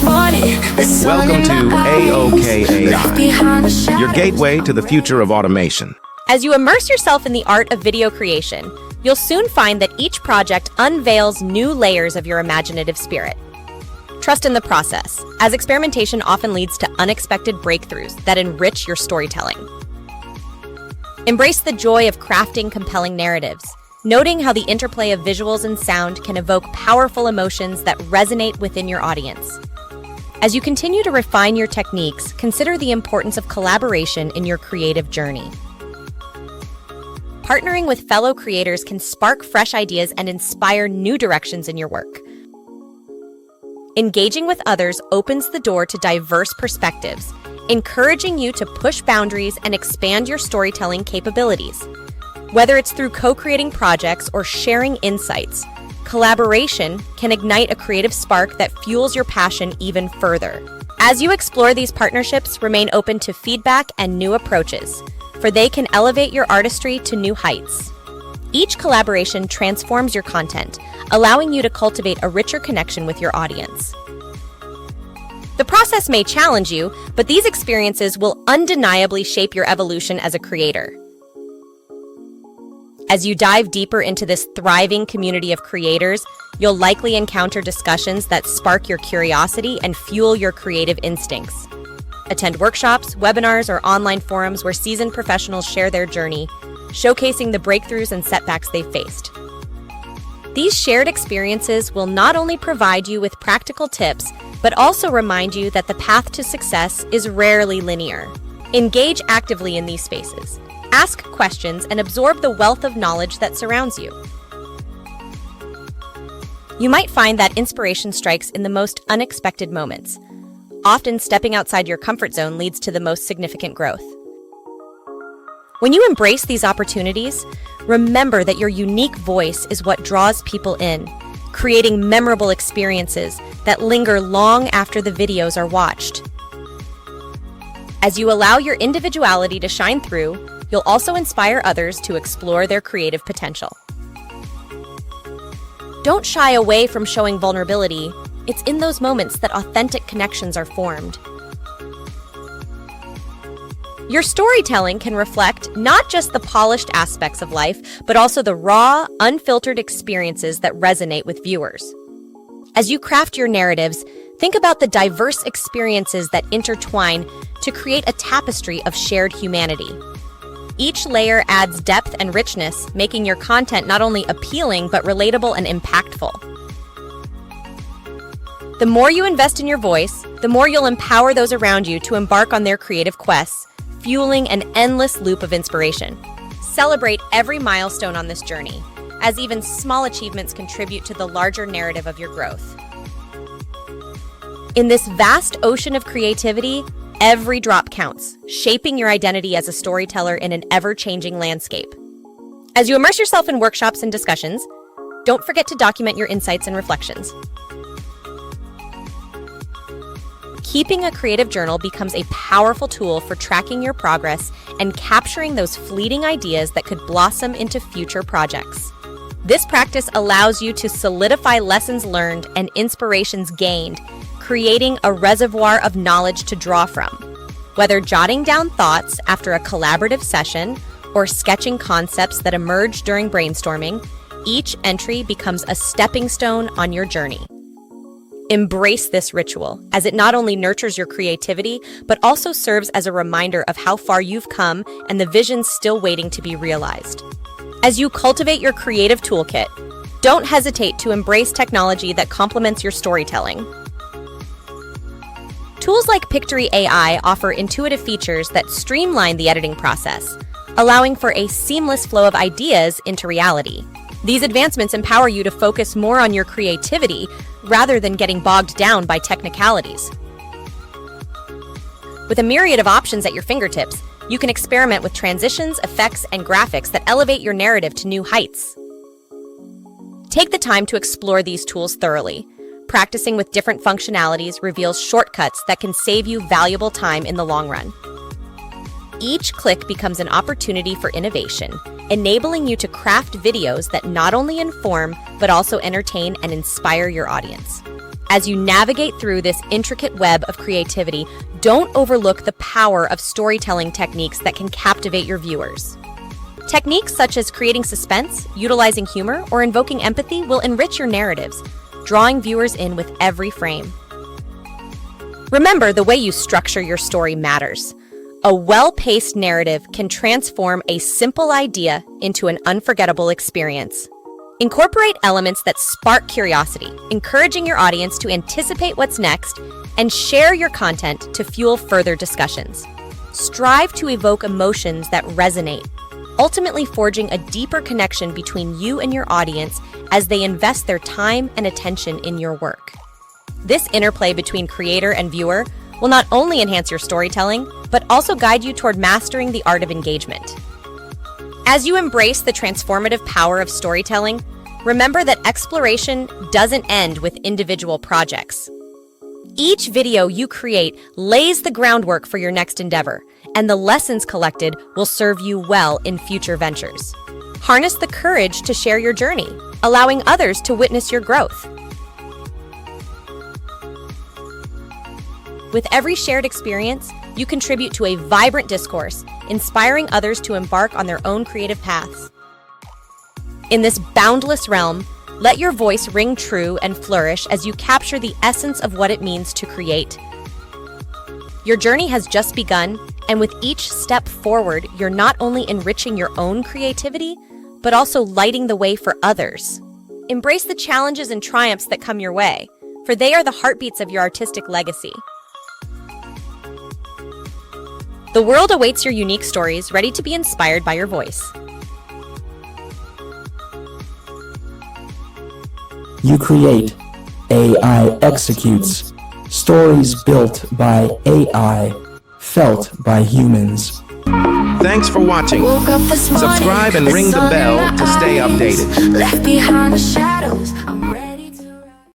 Welcome to aok-ai, your gateway to the future of automation. As you immerse yourself in the art of video creation, you'll soon find that each project unveils new layers of your imaginative spirit. Trust in the process, as experimentation often leads to unexpected breakthroughs that enrich your storytelling. Embrace the joy of crafting compelling narratives, noting how the interplay of visuals and sound can evoke powerful emotions that resonate within your audience. As you continue to refine your techniques, consider the importance of collaboration in your creative journey. Partnering with fellow creators can spark fresh ideas and inspire new directions in your work. Engaging with others opens the door to diverse perspectives, encouraging you to push boundaries and expand your storytelling capabilities. Whether it's through co-creating projects or sharing insights, collaboration can ignite a creative spark that fuels your passion even further. As you explore these partnerships, remain open to feedback and new approaches, for they can elevate your artistry to new heights. Each collaboration transforms your content, allowing you to cultivate a richer connection with your audience. The process may challenge you, but these experiences will undeniably shape your evolution as a creator. As you dive deeper into this thriving community of creators, you'll likely encounter discussions that spark your curiosity and fuel your creative instincts. Attend workshops, webinars, or online forums where seasoned professionals share their journey, showcasing the breakthroughs and setbacks they've faced. These shared experiences will not only provide you with practical tips, but also remind you that the path to success is rarely linear. Engage actively in these spaces. Ask questions and absorb the wealth of knowledge that surrounds you. You might find that inspiration strikes in the most unexpected moments. Often, stepping outside your comfort zone leads to the most significant growth. When you embrace these opportunities, remember that your unique voice is what draws people in, creating memorable experiences that linger long after the videos are watched. As you allow your individuality to shine through, you'll also inspire others to explore their creative potential. Don't shy away from showing vulnerability. It's in those moments that authentic connections are formed. Your storytelling can reflect not just the polished aspects of life, but also the raw, unfiltered experiences that resonate with viewers. As you craft your narratives, think about the diverse experiences that intertwine to create a tapestry of shared humanity. Each layer adds depth and richness, making your content not only appealing, but relatable and impactful. The more you invest in your voice, the more you'll empower those around you to embark on their creative quests, fueling an endless loop of inspiration. Celebrate every milestone on this journey, as even small achievements contribute to the larger narrative of your growth. In this vast ocean of creativity, every drop counts, shaping your identity as a storyteller in an ever-changing landscape. As you immerse yourself in workshops and discussions, don't forget to document your insights and reflections. Keeping a creative journal becomes a powerful tool for tracking your progress and capturing those fleeting ideas that could blossom into future projects. This practice allows you to solidify lessons learned and inspirations gained, creating a reservoir of knowledge to draw from. Whether jotting down thoughts after a collaborative session or sketching concepts that emerge during brainstorming, each entry becomes a stepping stone on your journey. Embrace this ritual, as it not only nurtures your creativity, but also serves as a reminder of how far you've come and the visions still waiting to be realized. As you cultivate your creative toolkit, don't hesitate to embrace technology that complements your storytelling. Tools like pictory.ai offer intuitive features that streamline the editing process, allowing for a seamless flow of ideas into reality. These advancements empower you to focus more on your creativity rather than getting bogged down by technicalities. With a myriad of options at your fingertips, you can experiment with transitions, effects, and graphics that elevate your narrative to new heights. Take the time to explore these tools thoroughly. Practicing with different functionalities reveals shortcuts that can save you valuable time in the long run. Each click becomes an opportunity for innovation, enabling you to craft videos that not only inform, but also entertain and inspire your audience. As you navigate through this intricate web of creativity, don't overlook the power of storytelling techniques that can captivate your viewers. Techniques such as creating suspense, utilizing humor, or invoking empathy will enrich your narratives, drawing viewers in with every frame. Remember, the way you structure your story matters. A well-paced narrative can transform a simple idea into an unforgettable experience. Incorporate elements that spark curiosity, encouraging your audience to anticipate what's next, and share your content to fuel further discussions. Strive to evoke emotions that resonate, ultimately forging a deeper connection between you and your audience as they invest their time and attention in your work. This interplay between creator and viewer will not only enhance your storytelling, but also guide you toward mastering the art of engagement. As you embrace the transformative power of storytelling, remember that exploration doesn't end with individual projects. Each video you create lays the groundwork for your next endeavor, and the lessons collected will serve you well in future ventures. Harness the courage to share your journey, allowing others to witness your growth. With every shared experience, you contribute to a vibrant discourse, inspiring others to embark on their own creative paths. In this boundless realm, let your voice ring true and flourish as you capture the essence of what it means to create. Your journey has just begun, and with each step forward, you're not only enriching your own creativity, but also lighting the way for others. Embrace the challenges and triumphs that come your way, for they are the heartbeats of your artistic legacy. The world awaits your unique stories, ready to be inspired by your voice. You create, AI executes. Stories built by AI, felt by humans. Thanks for watching. Woke up this morning, Subscribe and ring the sun in bell my to stay eyes. updated. Left behind the shadows.